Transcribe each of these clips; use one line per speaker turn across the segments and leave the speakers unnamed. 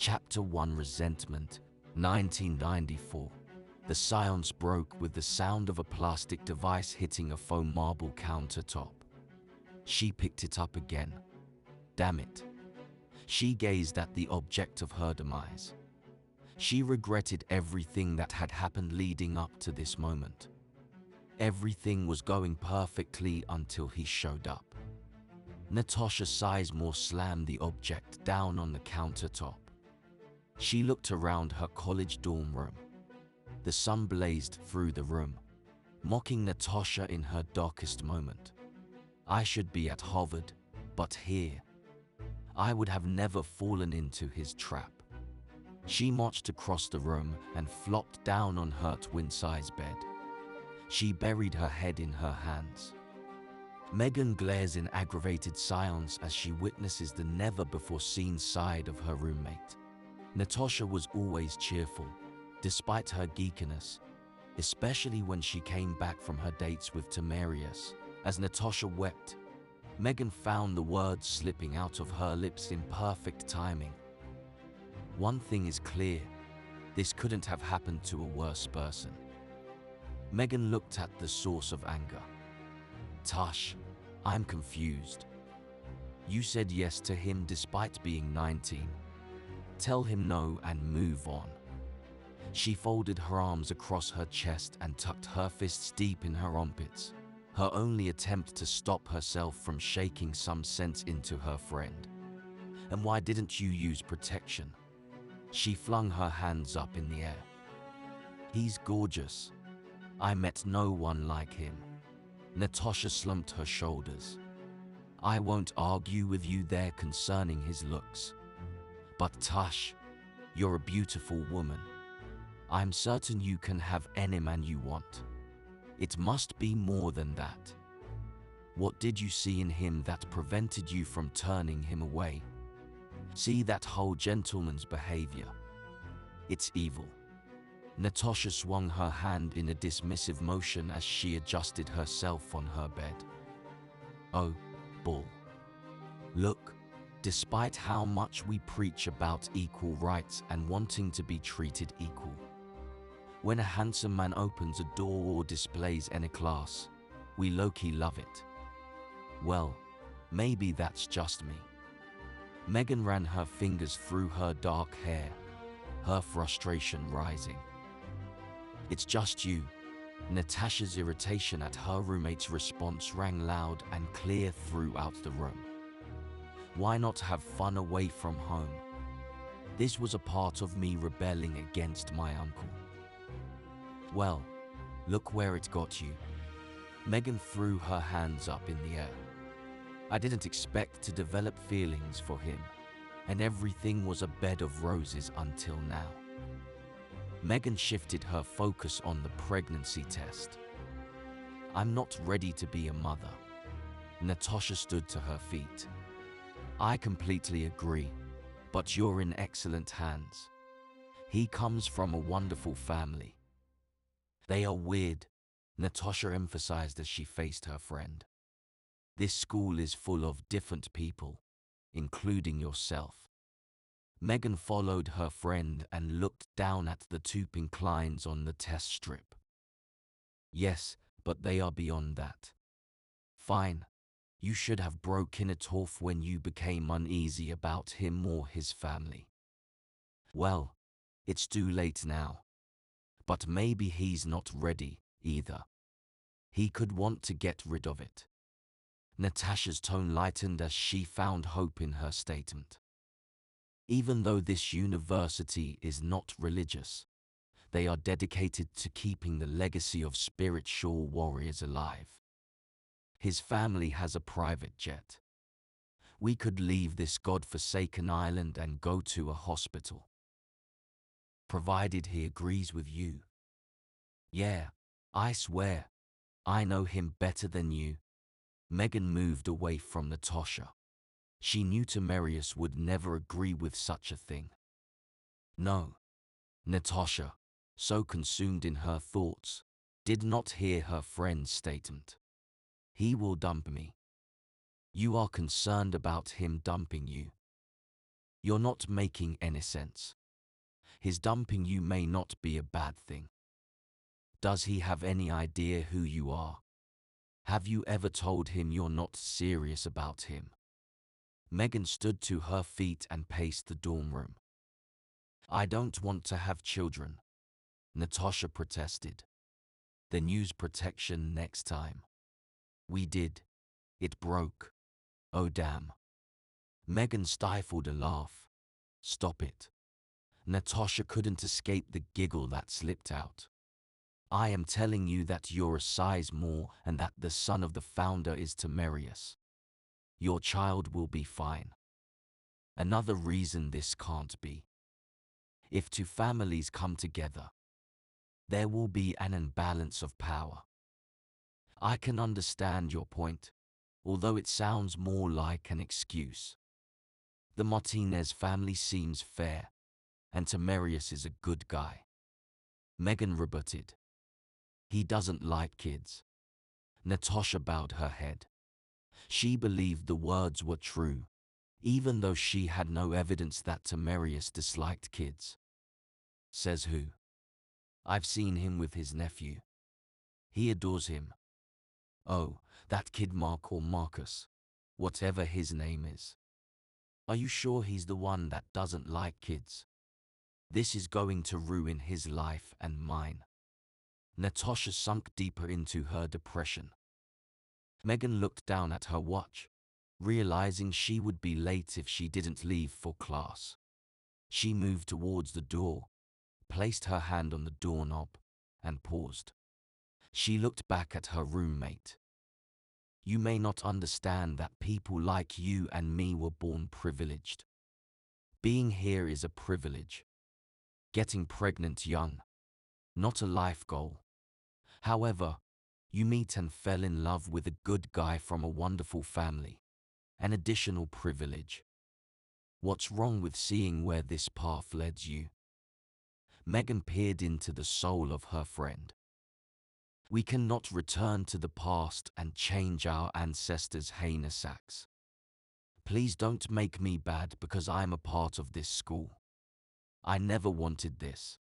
Chapter 1 Resentment, 1994. The silence broke with the sound of a plastic device hitting a foam marble countertop. She picked it up again. Damn it. She gazed at the object of her demise. She regretted everything that had happened leading up to this moment. Everything was going perfectly until he showed up. Natasha Sizemore slammed the object down on the countertop. She looked around her college dorm room. The sun blazed through the room, mocking Natasha in her darkest moment. I should be at Harvard, but here. I would have never fallen into his trap. She marched across the room and flopped down on her twin-size bed. She buried her head in her hands. Megan glares in aggravated silence as she witnesses the never-before-seen side of her roommate. Natasha was always cheerful, despite her geekiness, especially when she came back from her dates with Tamarius. As Natasha wept, Megan found the words slipping out of her lips in perfect timing. One thing is clear, this couldn't have happened to a worse person. Megan looked at the source of anger. Tash, I'm confused. You said yes to him despite being 19. Tell him no and move on. She folded her arms across her chest and tucked her fists deep in her armpits, her only attempt to stop herself from shaking some sense into her friend. And why didn't you use protection? She flung her hands up in the air. He's gorgeous. I met no one like him. Natasha slumped her shoulders. I won't argue with you there concerning his looks. But Tash, you're a beautiful woman. I'm certain you can have any man you want. It must be more than that. What did you see in him that prevented you from turning him away? See that whole gentleman's behavior. It's evil. Natasha swung her hand in a dismissive motion as she adjusted herself on her bed. Oh, bull. Look, despite how much we preach about equal rights and wanting to be treated equal, when a handsome man opens a door or displays any class, we low-key love it. Well, maybe that's just me. Megan ran her fingers through her dark hair, her frustration rising. It's just you. Natasha's irritation at her roommate's response rang loud and clear throughout the room. Why not have fun away from home? This was a part of me rebelling against my uncle. Well, look where it got you. Megan threw her hands up in the air. I didn't expect to develop feelings for him, and everything was a bed of roses until now. Megan shifted her focus on the pregnancy test. I'm not ready to be a mother. Natasha stood to her feet. I completely agree, but you're in excellent hands. He comes from a wonderful family. They are weird, Natasha emphasized as she faced her friend. This school is full of different people, including yourself. Megan followed her friend and looked down at the two pink lines on the test strip. Yes, but they are beyond that. Fine. You should have broken it off when you became uneasy about him or his family. Well, it's too late now. But maybe he's not ready, either. He could want to get rid of it. Natasha's tone lightened as she found hope in her statement. Even though this university is not religious, they are dedicated to keeping the legacy of spiritual warriors alive. His family has a private jet. We could leave this God-forsaken island and go to a hospital. Provided he agrees with you. Yeah, I swear, I know him better than you. Megan moved away from Natasha. She knew Tamarius would never agree with such a thing. No. Natasha, so consumed in her thoughts, did not hear her friend's statement. He will dump me. You are concerned about him dumping you. You're not making any sense. His dumping you may not be a bad thing. Does he have any idea who you are? Have you ever told him you're not serious about him? Megan stood to her feet and paced the dorm room. I don't want to have children, Natasha protested. Then use protection next time. We did. It broke. Oh damn. Megan stifled a laugh. Stop it. Natasha couldn't escape the giggle that slipped out. I am telling you that you're a size more and that the son of the founder is Tamarius. Your child will be fine. Another reason this can't be. If two families come together, there will be an imbalance of power. I can understand your point, although it sounds more like an excuse. The Martinez family seems fair, and Tamarius is a good guy. Megan rebutted. He doesn't like kids. Natasha bowed her head. She believed the words were true, even though she had no evidence that Tamarius disliked kids. Says who? I've seen him with his nephew. He adores him. Oh, that kid Mark or Marcus, whatever his name is. Are you sure he's the one that doesn't like kids? This is going to ruin his life and mine. Natasha sunk deeper into her depression. Megan looked down at her watch, realizing she would be late if she didn't leave for class. She moved towards the door, placed her hand on the doorknob, and paused. She looked back at her roommate. You may not understand that people like you and me were born privileged. Being here is a privilege. Getting pregnant young, not a life goal. However, you meet and fell in love with a good guy from a wonderful family. An additional privilege. What's wrong with seeing where this path leads you? Megan peered into the soul of her friend. We cannot return to the past and change our ancestors' heinous acts. Please don't make me bad because I'm a part of this school. I never wanted this.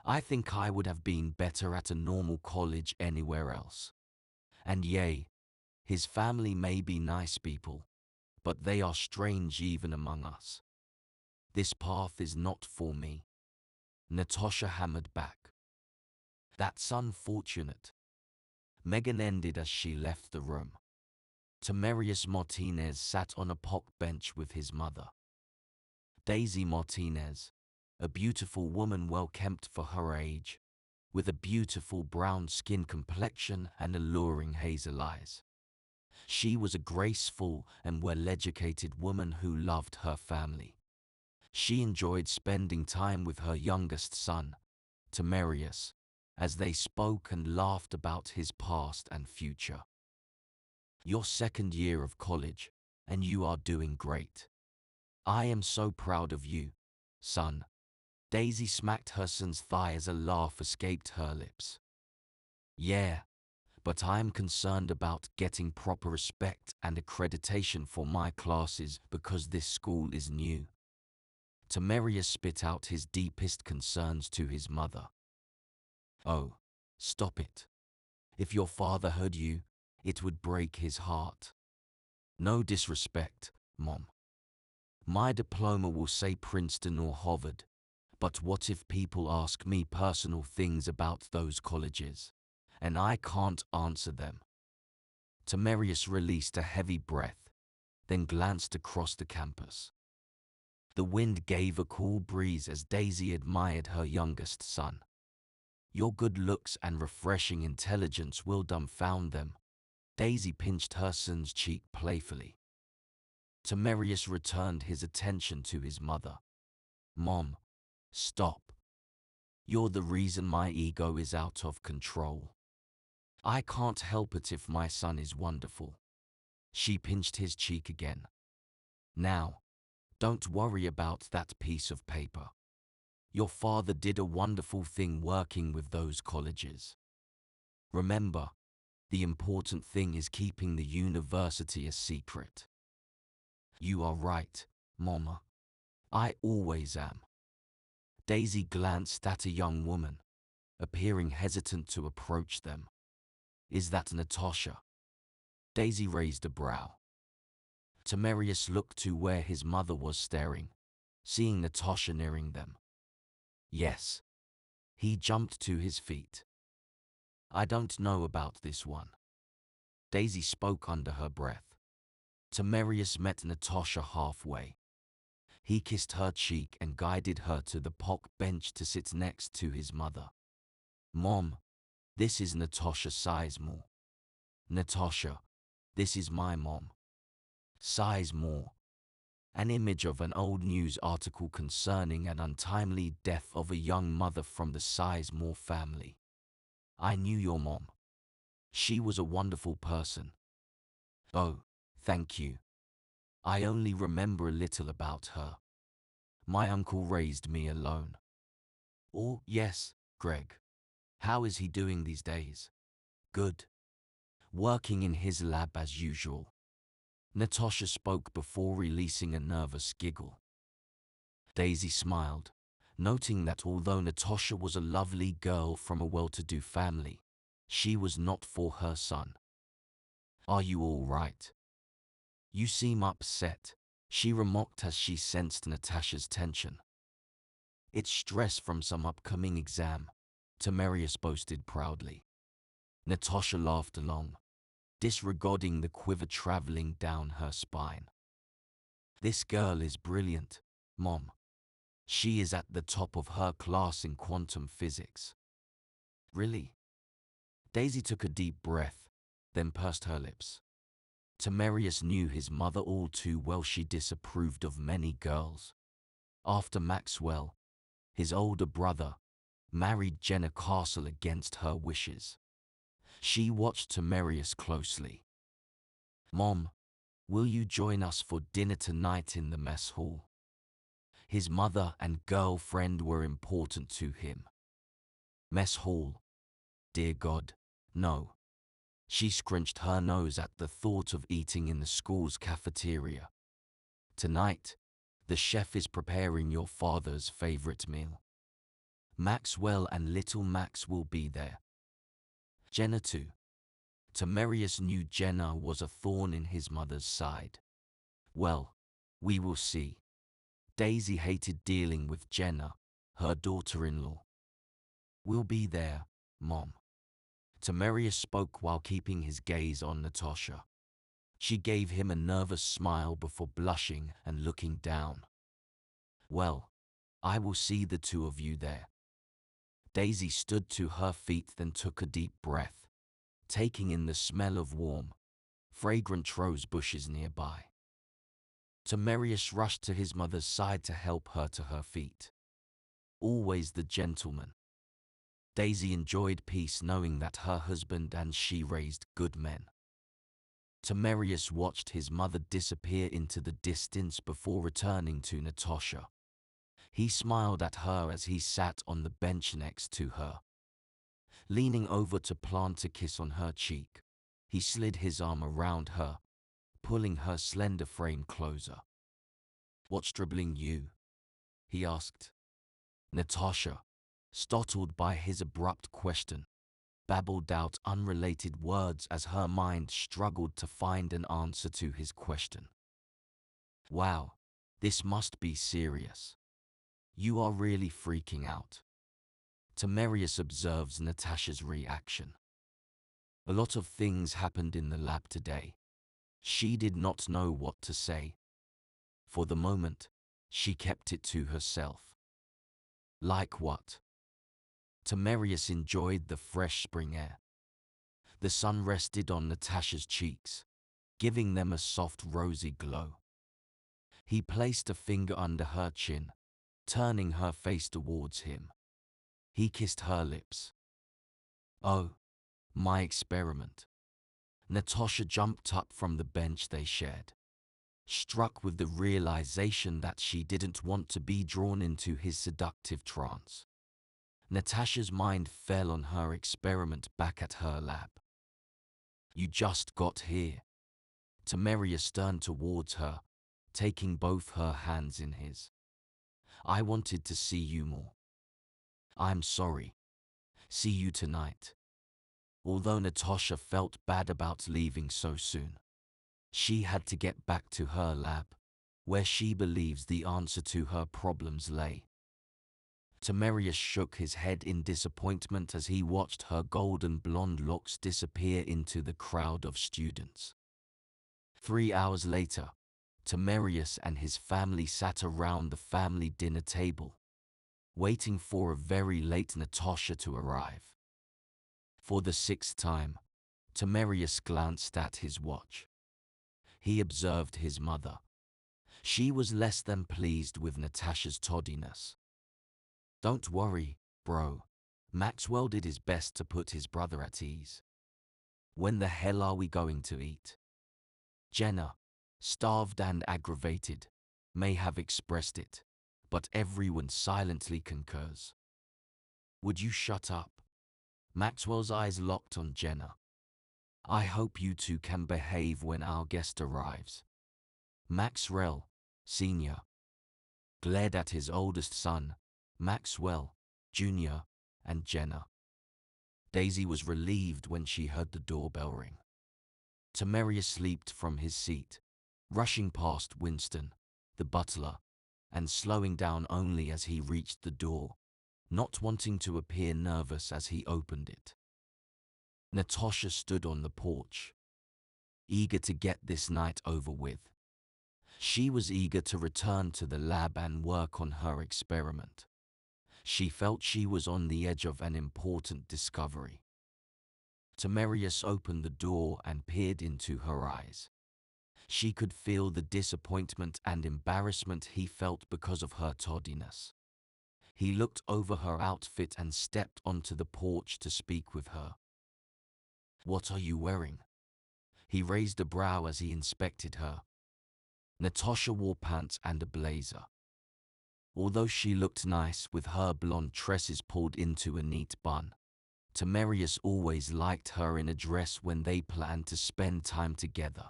I think I would have been better at a normal college anywhere else. And yay, his family may be nice people, but they are strange even among us. This path is not for me. Natasha hammered back. That's unfortunate. Megan ended as she left the room. Tamarius Martinez sat on a park bench with his mother. Daisy Martinez, a beautiful woman well kempt for her age, with a beautiful brown skin complexion and alluring hazel eyes. She was a graceful and well-educated woman who loved her family. She enjoyed spending time with her youngest son, Tamarius, as they spoke and laughed about his past and future. Your second year of college, and you are doing great. I am so proud of you, son. Daisy smacked her son's thigh as a laugh escaped her lips. Yeah, but I'm concerned about getting proper respect and accreditation for my classes because this school is new. Tamarius spit out his deepest concerns to his mother. Oh, stop it. If your father heard you, it would break his heart. No disrespect, Mom. My diploma will say Princeton or Harvard, but what if people ask me personal things about those colleges, and I can't answer them? Tamarius released a heavy breath, then glanced across the campus. The wind gave a cool breeze as Daisy admired her youngest son. Your good looks and refreshing intelligence will dumbfound them. Daisy pinched her son's cheek playfully. Tamarius returned his attention to his mother. Mom, stop. You're the reason my ego is out of control. I can't help it if my son is wonderful. She pinched his cheek again. Now, don't worry about that piece of paper. Your father did a wonderful thing working with those colleges. Remember, the important thing is keeping the university a secret. You are right, Mama. I always am. Daisy glanced at a young woman, appearing hesitant to approach them. Is that Natasha? Daisy raised a brow. Temerius looked to where his mother was staring, seeing Natasha nearing them. Yes. He jumped to his feet. I don't know about this one. Daisy spoke under her breath. Temerius met Natasha halfway. He kissed her cheek and guided her to the park bench to sit next to his mother. Mom, this is Natasha Sizemore. Natasha, this is my mom. Sizemore. An image of an old news article concerning an untimely death of a young mother from the Sizemore family. I knew your mom. She was a wonderful person. Oh, thank you. I only remember a little about her. My uncle raised me alone. Oh, yes, Greg. How is he doing these days? Good. Working in his lab as usual. Natasha spoke before releasing a nervous giggle. Daisy smiled, noting that although Natasha was a lovely girl from a well-to-do family, she was not for her son. Are you all right? You seem upset, she remarked as she sensed Natasha's tension. It's stress from some upcoming exam, Temerius boasted proudly. Natasha laughed along, disregarding the quiver traveling down her spine. This girl is brilliant, Mom. She is at the top of her class in quantum physics. Really? Daisy took a deep breath, then pursed her lips. Temerius knew his mother all too well. She disapproved of many girls. After Maxwell, his older brother, married Jenna Castle against her wishes. She watched Temerius closely. Mom, will you join us for dinner tonight in the mess hall? His mother and girlfriend were important to him. Mess hall? Dear God, no. She scrunched her nose at the thought of eating in the school's cafeteria. Tonight, the chef is preparing your father's favorite meal. Maxwell and little Max will be there. Jenna too. Temerius knew Jenna was a thorn in his mother's side. Well, we will see. Daisy hated dealing with Jenna, her daughter-in-law. We'll be there, Mom. Temerius spoke while keeping his gaze on Natasha. She gave him a nervous smile before blushing and looking down. Well, I will see the two of you there. Daisy stood to her feet, then took a deep breath, taking in the smell of warm, fragrant rose bushes nearby. Temerius rushed to his mother's side to help her to her feet. Always the gentleman. Daisy enjoyed peace knowing that her husband and she raised good men. Temerius watched his mother disappear into the distance before returning to Natasha. He smiled at her as he sat on the bench next to her. Leaning over to plant a kiss on her cheek, he slid his arm around her, pulling her slender frame closer. What's troubling you? He asked. Natasha, startled by his abrupt question, babbled out unrelated words as her mind struggled to find an answer to his question. Wow, this must be serious. You are really freaking out. Temerius observes Natasha's reaction. A lot of things happened in the lab today. She did not know what to say. For the moment, she kept it to herself. Like what? Temerius enjoyed the fresh spring air. The sun rested on Natasha's cheeks, giving them a soft rosy glow. He placed a finger under her chin, turning her face towards him. He kissed her lips. Oh, my experiment. Natasha jumped up from the bench they shared, struck with the realization that she didn't want to be drawn into his seductive trance. Natasha's mind fell on her experiment back at her lab. You just got here. Temerius turned towards her, taking both her hands in his. I wanted to see you more. I'm sorry. See you tonight. Although Natasha felt bad about leaving so soon, she had to get back to her lab, where she believes the answer to her problems lay. Temerius shook his head in disappointment as he watched her golden blonde locks disappear into the crowd of students. 3 hours later, Temerius and his family sat around the family dinner table, waiting for a very late Natasha to arrive. For the 6th time, Temerius glanced at his watch. He observed his mother. She was less than pleased with Natasha's tardiness. Don't worry, bro. Maxwell did his best to put his brother at ease. When the hell are we going to eat? Jenna, starved and aggravated, may have expressed it, but everyone silently concurs. Would you shut up? Maxwell's eyes locked on Jenna. I hope you two can behave when our guest arrives. Maxwell, Sr., glared at his oldest son, Maxwell, Jr., and Jenna. Daisy was relieved when she heard the doorbell ring. Temerius leaped from his seat, rushing past Winston, the butler, and slowing down only as he reached the door, not wanting to appear nervous as he opened it. Natasha stood on the porch, eager to get this night over with. She was eager to return to the lab and work on her experiment. She felt she was on the edge of an important discovery. Temerius opened the door and peered into her eyes. She could feel the disappointment and embarrassment he felt because of her tardiness. He looked over her outfit and stepped onto the porch to speak with her. What are you wearing? He raised a brow as he inspected her. Natasha wore pants and a blazer. Although she looked nice with her blonde tresses pulled into a neat bun, Temerius always liked her in a dress when they planned to spend time together.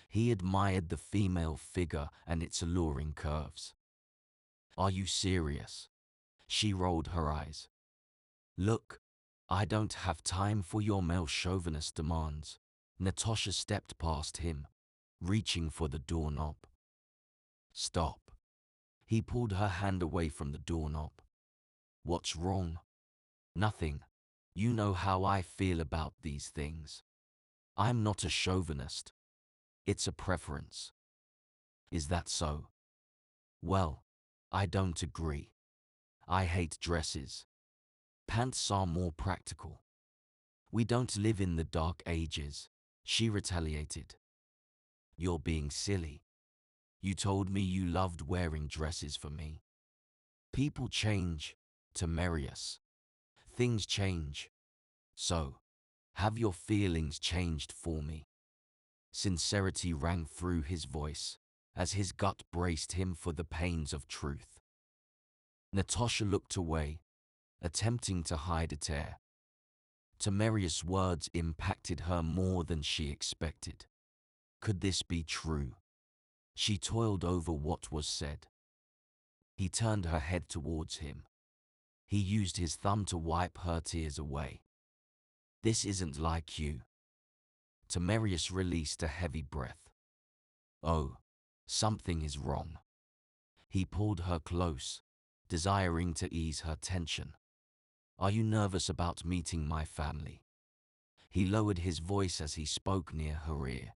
He admired the female figure and its alluring curves. Are you serious? She rolled her eyes. Look, I don't have time for your male chauvinist demands. Natasha stepped past him, reaching for the doorknob. Stop. He pulled her hand away from the doorknob. What's wrong? Nothing. You know how I feel about these things. I'm not a chauvinist. It's a preference. Is that so? Well, I don't agree. I hate dresses. Pants are more practical. We don't live in the dark ages, she retaliated. You're being silly. You told me you loved wearing dresses for me. People change, Temerius. Things change. So, have your feelings changed for me? Sincerity rang through his voice, as his gut braced him for the pains of truth. Natasha looked away, attempting to hide a tear. Temerius' words impacted her more than she expected. Could this be true? She toiled over what was said. He turned her head towards him. He used his thumb to wipe her tears away. This isn't like you. Temerius released a heavy breath. Oh, something is wrong. He pulled her close, desiring to ease her tension. Are you nervous about meeting my family? He lowered his voice as he spoke near her ear.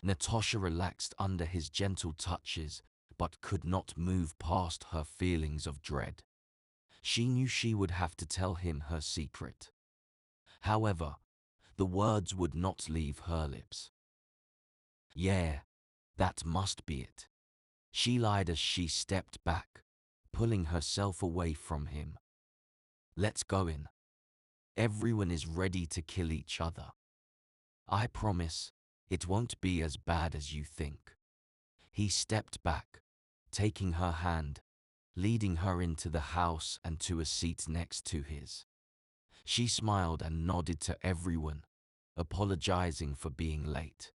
Natasha relaxed under his gentle touches, but could not move past her feelings of dread. She knew she would have to tell him her secret. However, the words would not leave her lips. Yeah, that must be it. She lied as she stepped back, pulling herself away from him. Let's go in. Everyone is ready to kill each other. I promise, it won't be as bad as you think. He stepped back, taking her hand, leading her into the house and to a seat next to his. She smiled and nodded to everyone, apologizing for being late.